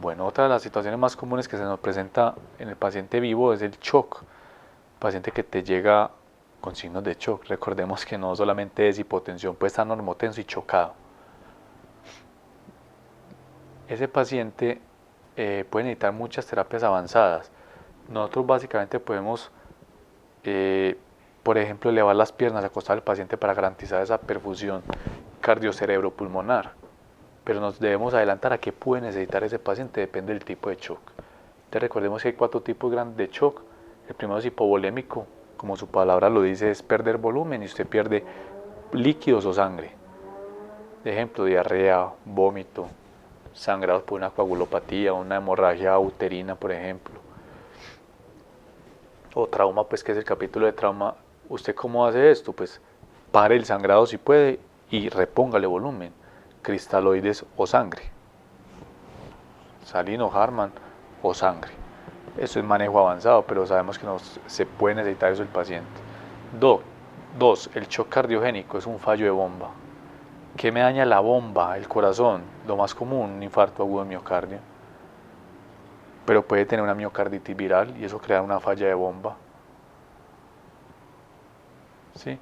Bueno, otra de las situaciones más comunes que se nos presenta en el paciente vivo es el shock. Paciente que te llega con signos de shock. Recordemos que no solamente es hipotensión, puede estar normotenso y chocado. Ese paciente puede necesitar muchas terapias avanzadas. Nosotros básicamente podemos, por ejemplo, elevar las piernas, acostar al paciente para garantizar esa perfusión cardiocerebropulmonar. Pero nos debemos adelantar a qué puede necesitar ese paciente, depende del tipo de shock. Entonces recordemos que hay 4 tipos grandes de shock. El primero es hipovolémico, como su palabra lo dice, es perder volumen y usted pierde líquidos o sangre. De ejemplo, diarrea, vómito, sangrados por una coagulopatía, una hemorragia uterina, por ejemplo. O trauma, pues que es el capítulo de trauma. ¿Usted cómo hace esto? Pues pare el sangrado si puede y repóngale volumen, cristaloides o sangre, Salino, Harman o sangre. Eso es manejo avanzado, pero sabemos que se puede necesitar eso el paciente. Dos, el shock cardiogénico es un fallo de bomba. ¿Qué me daña la bomba? El corazón, lo más común, un infarto agudo de miocardio. Pero puede tener una miocarditis viral y eso crea una falla de bomba. ¿Sí?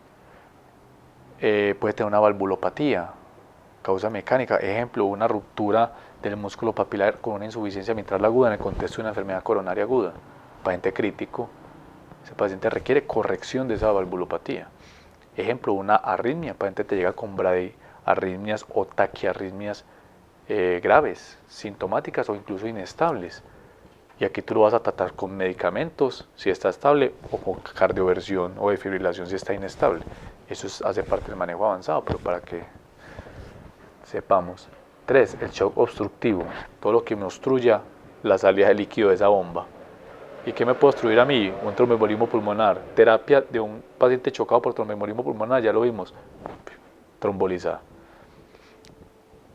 Puede tener una valvulopatía, causa mecánica, ejemplo, una ruptura del músculo papilar con una insuficiencia mitral aguda en el contexto de una enfermedad coronaria aguda. Paciente crítico, ese paciente requiere corrección de esa valvulopatía. Ejemplo, una arritmia, paciente te llega con bradiarritmias o taquiarritmias graves, sintomáticas o incluso inestables. Y aquí tú lo vas a tratar con medicamentos si está estable o con cardioversión o defibrilación si está inestable. Eso hace parte del manejo avanzado, pero para que sepamos. 3. El shock obstructivo, todo lo que me obstruya la salida de líquido de esa bomba. ¿Y qué me puede obstruir a mí? Un tromboembolismo pulmonar. Terapia de un paciente chocado por tromboembolismo pulmonar, ya lo vimos, trombolizada.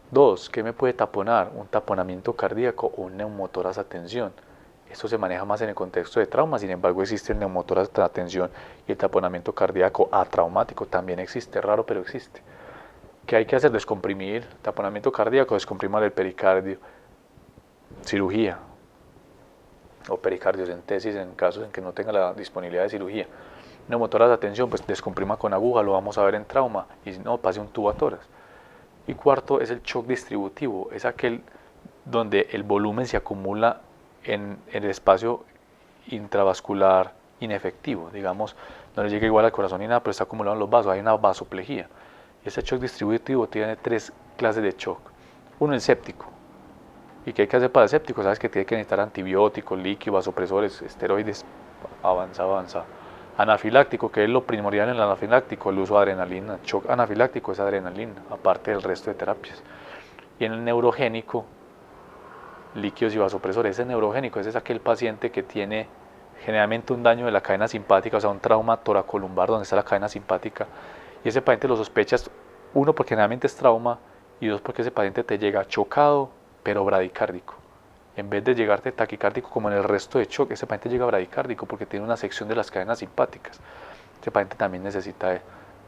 2. ¿Qué me puede taponar? Un taponamiento cardíaco o un neumotoras a tensión. Esto se maneja más en el contexto de trauma, sin embargo existe el neumotoras a tensión y el taponamiento cardíaco atraumático también existe, raro pero existe. ¿Qué hay que hacer? Descomprimir, taponamiento cardíaco, descomprimir el pericardio, cirugía o pericardiocentesis en casos en que no tenga la disponibilidad de cirugía. Neumotoras de atención, pues descomprima con aguja, lo vamos a ver en trauma, y si no, pase un tubo a tórax. Y cuarto es el shock distributivo, es aquel donde el volumen se acumula en el espacio intravascular inefectivo, digamos, no le llega igual al corazón ni nada, pero está acumulado en los vasos, hay una vasoplejía. Y ese shock distributivo tiene 3 clases de shock. Uno, el séptico. ¿Y qué hay que hacer para el séptico? Sabes que tiene que necesitar antibióticos, líquidos, vasopresores, esteroides, avanzado. Anafiláctico, que es lo primordial en el anafiláctico, el uso de adrenalina. Shock anafiláctico es adrenalina, aparte del resto de terapias. Y en el neurogénico, líquidos y vasopresores. Ese neurogénico ese es aquel paciente que tiene generalmente un daño de la cadena simpática, o sea, un trauma toracolumbar donde está la cadena simpática. Y ese paciente lo sospechas, uno, porque generalmente es trauma, y dos, porque ese paciente te llega chocado, pero bradicárdico. En vez de llegarte taquicárdico como en el resto de shock, ese paciente llega bradicárdico porque tiene una sección de las cadenas simpáticas. Ese paciente también necesita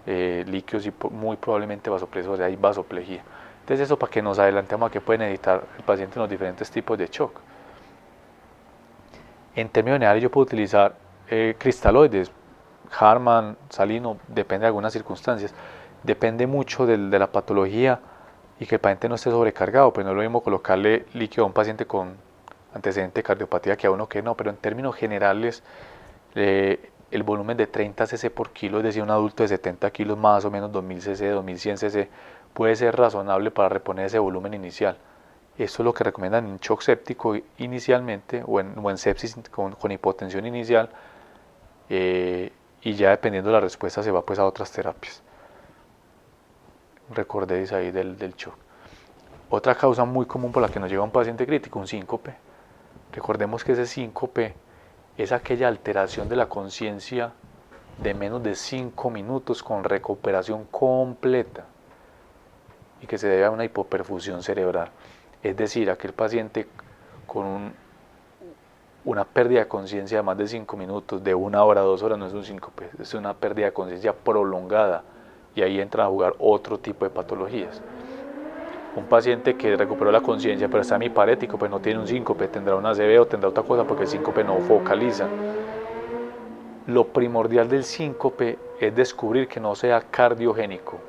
líquidos y muy probablemente vasopresores, hay vasoplejía. Entonces eso para que nos adelantemos a qué puede necesitar el paciente en los diferentes tipos de shock. En términos generales yo puedo utilizar cristaloides, Harman, Salino, depende de algunas circunstancias. Depende mucho de la patología y que el paciente no esté sobrecargado, pues no es lo mismo colocarle líquido a un paciente con antecedente de cardiopatía que a uno que no, pero en términos generales el volumen de 30 cc por kilo, es decir, un adulto de 70 kilos más o menos 2000 cc, 2100 cc, puede ser razonable para reponer ese volumen inicial. Esto es lo que recomiendan en shock séptico inicialmente o en sepsis con hipotensión inicial, y ya dependiendo de la respuesta se va pues a otras terapias. Recordéis ahí del shock. Otra causa muy común por la que nos llega un paciente crítico, un síncope. Recordemos que ese síncope es aquella alteración de la conciencia de menos de 5 minutos con recuperación completa y que se debe a una hipoperfusión cerebral. Es decir, aquel paciente con una pérdida de conciencia de más de 5 minutos, de 1 hora, 2 horas, no es un síncope, es una pérdida de conciencia prolongada y ahí entran a jugar otro tipo de patologías. Un paciente que recuperó la conciencia pero está hemiparético, pues no tiene un síncope, tendrá una ACV o tendrá otra cosa porque el síncope no focaliza. Lo primordial del síncope es descubrir que no sea cardiogénico.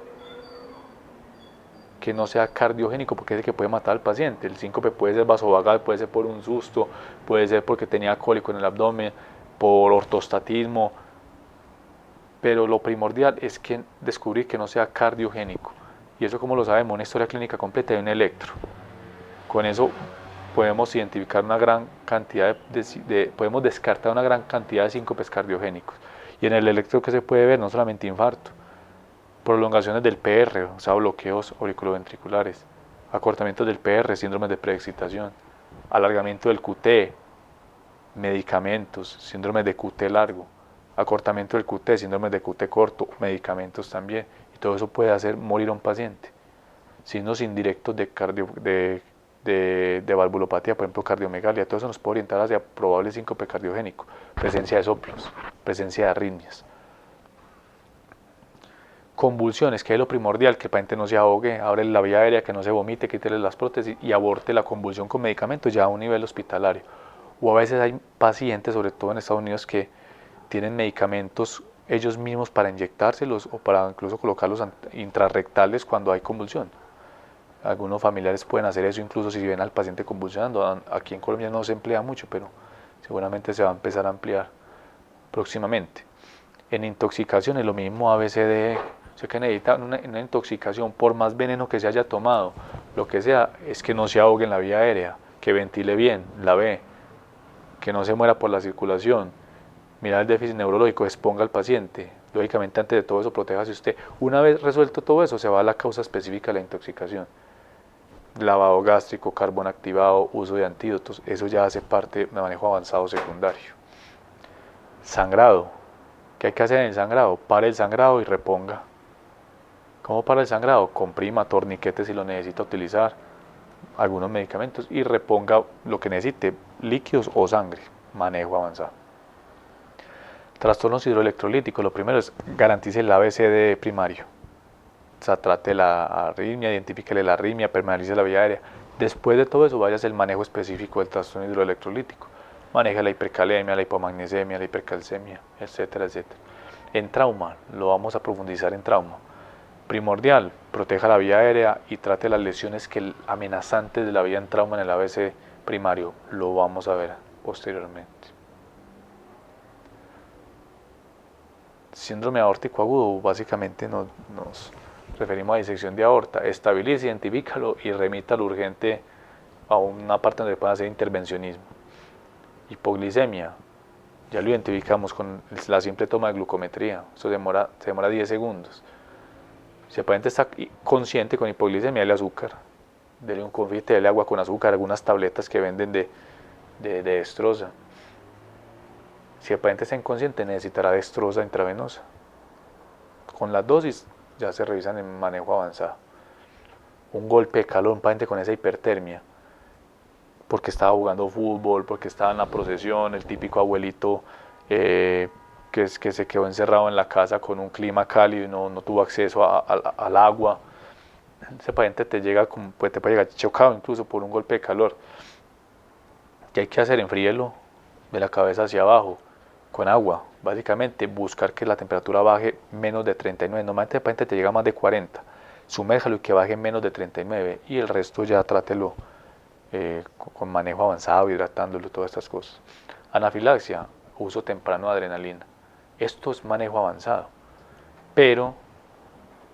Que no sea cardiogénico porque es el que puede matar al paciente. El síncope puede ser vasovagal, puede ser por un susto, puede ser porque tenía cólico en el abdomen, por ortostatismo, pero lo primordial es que descubrir que no sea cardiogénico. Y eso, como lo sabemos, una historia clínica completa y un electro. Con eso podemos identificar una gran cantidad podemos descartar una gran cantidad de síncopes cardiogénicos. Y en el electro, que se puede ver, no solamente infarto, prolongaciones del PR, o sea, bloqueos auriculoventriculares, acortamientos del PR, síndromes de preexcitación, alargamiento del QT, medicamentos, síndromes de QT largo, acortamiento del QT, síndromes de QT corto, medicamentos también, y todo eso puede hacer morir a un paciente. Signos indirectos de valvulopatía, por ejemplo cardiomegalia, todo eso nos puede orientar hacia probable síncope cardiogénico, presencia de soplos, presencia de arritmias. Convulsiones, que es lo primordial, que el paciente no se ahogue, abre la vía aérea, que no se vomite, quítele las prótesis y aborte la convulsión con medicamentos ya a un nivel hospitalario. O a veces hay pacientes, sobre todo en Estados Unidos, que tienen medicamentos ellos mismos para inyectárselos o para incluso colocarlos intrarrectales cuando hay convulsión. Algunos familiares pueden hacer eso incluso si ven al paciente convulsionando. Aquí en Colombia no se emplea mucho, pero seguramente se va a empezar a ampliar próximamente. En intoxicación es lo mismo, ABCD. O sea que necesita una intoxicación, por más veneno que se haya tomado, lo que sea, es que no se ahogue en la vía aérea, que ventile bien, la B, que no se muera por la circulación. Mirar el déficit neurológico, exponga al paciente. Lógicamente, antes de todo eso, protéjase usted. Una vez resuelto todo eso, se va a la causa específica de la intoxicación. Lavado gástrico, carbón activado, uso de antídotos, eso ya hace parte de manejo avanzado secundario. Sangrado. ¿Qué hay que hacer en el sangrado? Pare el sangrado y reponga. ¿Cómo para el sangrado? Comprima, torniquete si lo necesita utilizar, algunos medicamentos y reponga lo que necesite, líquidos o sangre. Manejo avanzado. Trastornos hidroelectrolíticos, lo primero es garantice el ABCD primario. O sea, trate la arritmia, identifíquele la arritmia, permanece la vía aérea. Después de todo eso, vaya a hacer el manejo específico del trastorno hidroelectrolítico. Maneja la hipercalemia, la hipomagnesemia, la hipercalcemia, etcétera, etcétera. En trauma, lo vamos a profundizar en trauma. Primordial, proteja la vía aérea y trate las lesiones amenazantes de la vía en trauma en el ABC primario. Lo vamos a ver posteriormente. Síndrome aórtico agudo, básicamente nos referimos a disección de aorta. Estabilice, identifícalo y remítalo urgente a una parte donde pueda hacer intervencionismo. Hipoglicemia, ya lo identificamos con la simple toma de glucometría, eso se demora 10 segundos. Si el paciente está consciente con hipoglicemia, dale azúcar, dele un confite, dele agua con azúcar, algunas tabletas que venden de destroza. Si el paciente está inconsciente, necesitará destroza intravenosa. Con las dosis ya se revisan en manejo avanzado. Un golpe de calor, un paciente con esa hipertermia, porque estaba jugando fútbol, porque estaba en la procesión, el típico abuelito que se quedó encerrado en la casa con un clima cálido y no tuvo acceso al agua. Ese paciente te puede llegar chocado incluso por un golpe de calor. ¿Qué hay que hacer? Enfríelo de la cabeza hacia abajo con agua. Básicamente buscar que la temperatura baje menos de 39. Normalmente el paciente te llega a más de 40. Sumérjalo y que baje menos de 39 y el resto ya trátelo con manejo avanzado, hidratándolo, todas estas cosas. Anafilaxia, uso temprano de adrenalina. Esto es manejo avanzado, pero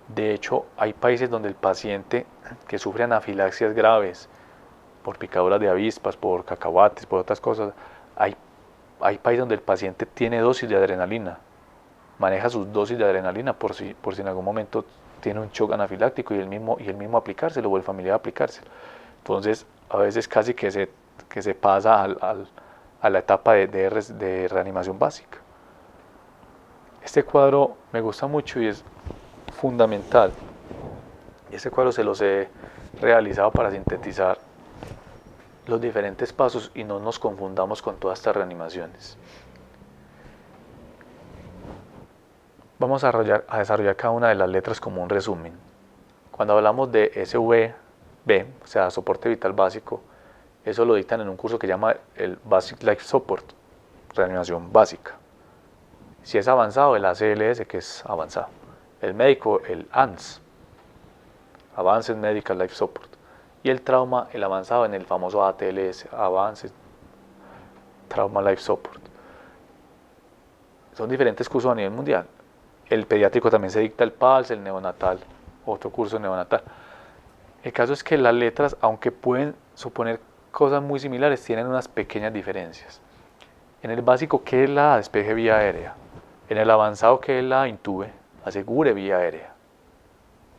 de hecho hay países donde el paciente que sufre anafilaxias graves por picaduras de avispas, por cacahuates, por otras cosas, hay países donde el paciente tiene dosis de adrenalina, maneja sus dosis de adrenalina por si en algún momento tiene un shock anafiláctico y el mismo aplicárselo o el familiar aplicárselo. Entonces a veces casi que se pasa a la etapa de reanimación básica. Este cuadro me gusta mucho y es fundamental. Y este cuadro se los he realizado para sintetizar los diferentes pasos y no nos confundamos con todas estas reanimaciones. Vamos a desarrollar cada una de las letras como un resumen. Cuando hablamos de SV, B, o sea, soporte vital básico, eso lo dictan en un curso que llama el Basic Life Support, reanimación básica. Si es avanzado, el ACLS, que es avanzado. El médico, el ANS, Advanced Medical Life Support. Y el trauma, el avanzado en el famoso ATLS, Advanced Trauma Life Support. Son diferentes cursos a nivel mundial. El pediátrico también se dicta el PALS, el neonatal, otro curso neonatal. El caso es que las letras, aunque pueden suponer cosas muy similares, tienen unas pequeñas diferencias. En el básico, ¿qué es la despeje vía aérea? En el avanzado, ¿qué es la intube? Asegure vía aérea.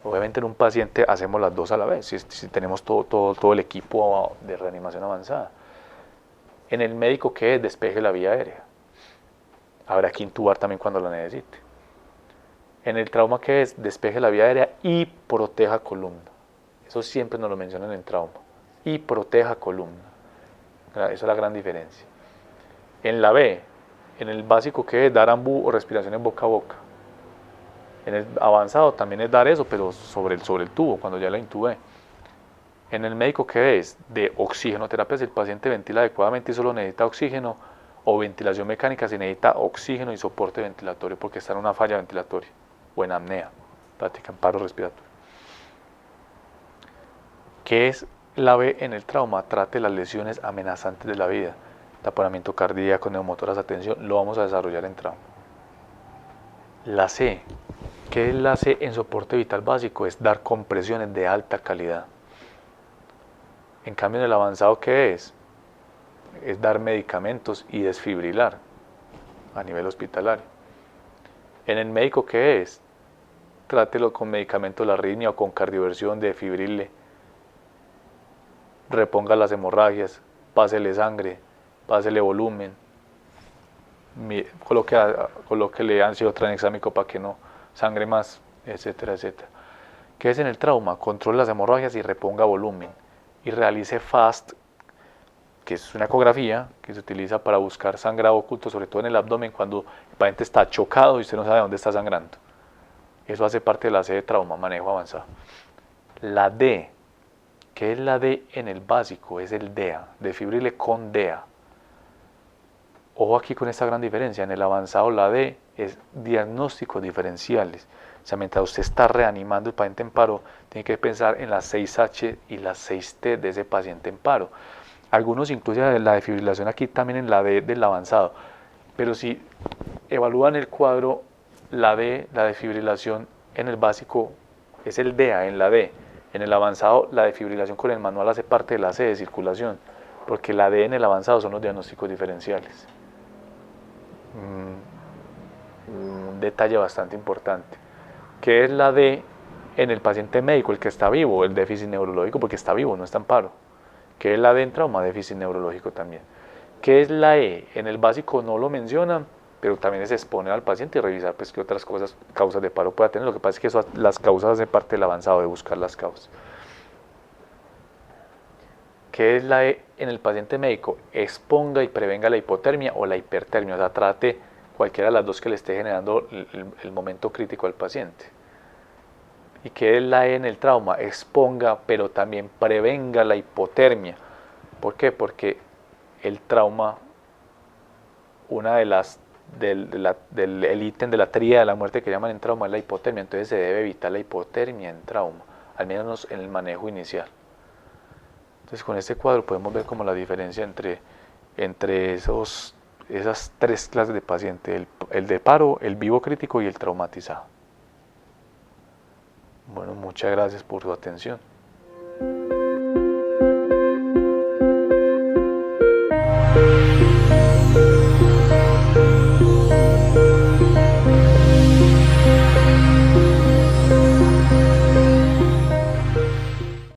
Obviamente en un paciente hacemos las dos a la vez, si tenemos todo el equipo de reanimación avanzada. En el médico, ¿qué es? Despeje la vía aérea. Habrá que intubar también cuando lo necesite. En el trauma, ¿qué es? Despeje la vía aérea y proteja columna. Eso siempre nos lo mencionan en trauma. Y proteja columna. Esa es la gran diferencia. En la B, en el básico, ¿qué es? Dar ambú o respiración en boca a boca. En el avanzado también es dar eso, pero sobre el tubo, cuando ya la intubé. En el médico, ¿qué es? De oxígeno terapia, si el paciente ventila adecuadamente y solo necesita oxígeno, o ventilación mecánica si necesita oxígeno y soporte ventilatorio porque está en una falla ventilatoria o en apnea, práctica en paro respiratorio. ¿Qué es la B en el trauma? Trate las lesiones amenazantes de la vida, taponamiento cardíaco, neumotoras, atención, lo vamos a desarrollar en trauma. La C, ¿qué es la C en soporte vital básico? Es dar compresiones de alta calidad. En cambio en el avanzado, ¿qué es? Es dar medicamentos y desfibrilar a nivel hospitalario. En el médico, ¿qué es? Trátelo con medicamentos de la arritmia o con cardioversión, desfibrile, reponga las hemorragias, pásele sangre, pásele volumen, colóquele ácido tranexámico para que no sangre más, etcétera, etcétera. ¿Qué es en el trauma? Controle las hemorragias y reponga volumen. Y realice FAST, que es una ecografía que se utiliza para buscar sangrado oculto, sobre todo en el abdomen, cuando el paciente está chocado y usted no sabe dónde está sangrando. Eso hace parte de la C de trauma, manejo avanzado. La D, ¿qué es la D en el básico? Es el DEA, desfibrile con DEA. Ojo aquí con esta gran diferencia, en el avanzado la D es diagnósticos diferenciales. O sea, mientras usted está reanimando el paciente en paro, tiene que pensar en las 6H y las 6T de ese paciente en paro. Algunos incluyen la desfibrilación aquí también en la D del avanzado, pero si evalúan el cuadro, la D, la desfibrilación en el básico es el DEA en la D. En el avanzado, la desfibrilación con el manual hace parte de la C de circulación, porque la D en el avanzado son los diagnósticos diferenciales. Un detalle bastante importante. ¿Qué es la D en el paciente médico, el que está vivo? El déficit neurológico, porque está vivo, no está en paro. ¿Qué es la D en trauma? Déficit neurológico también. ¿Qué es la E? En el básico no lo mencionan, pero también es exponer al paciente y revisar pues, qué otras causas de paro pueda tener. Lo que pasa es que eso, las causas hacen parte del avanzado, de buscar las causas. ¿Qué es la E en el paciente médico? Exponga y prevenga la hipotermia o la hipertermia, o sea, trate cualquiera de las dos que le esté generando el momento crítico al paciente. ¿Y qué es la E en el trauma? Exponga, pero también prevenga la hipotermia. ¿Por qué? Porque el trauma, una de las del ítem de la tríada de la muerte que llaman en trauma es la hipotermia, entonces se debe evitar la hipotermia en trauma, al menos en el manejo inicial. Entonces con este cuadro podemos ver como la diferencia entre esas tres clases de paciente, el de paro, el vivo crítico y el traumatizado. Bueno, muchas gracias por su atención.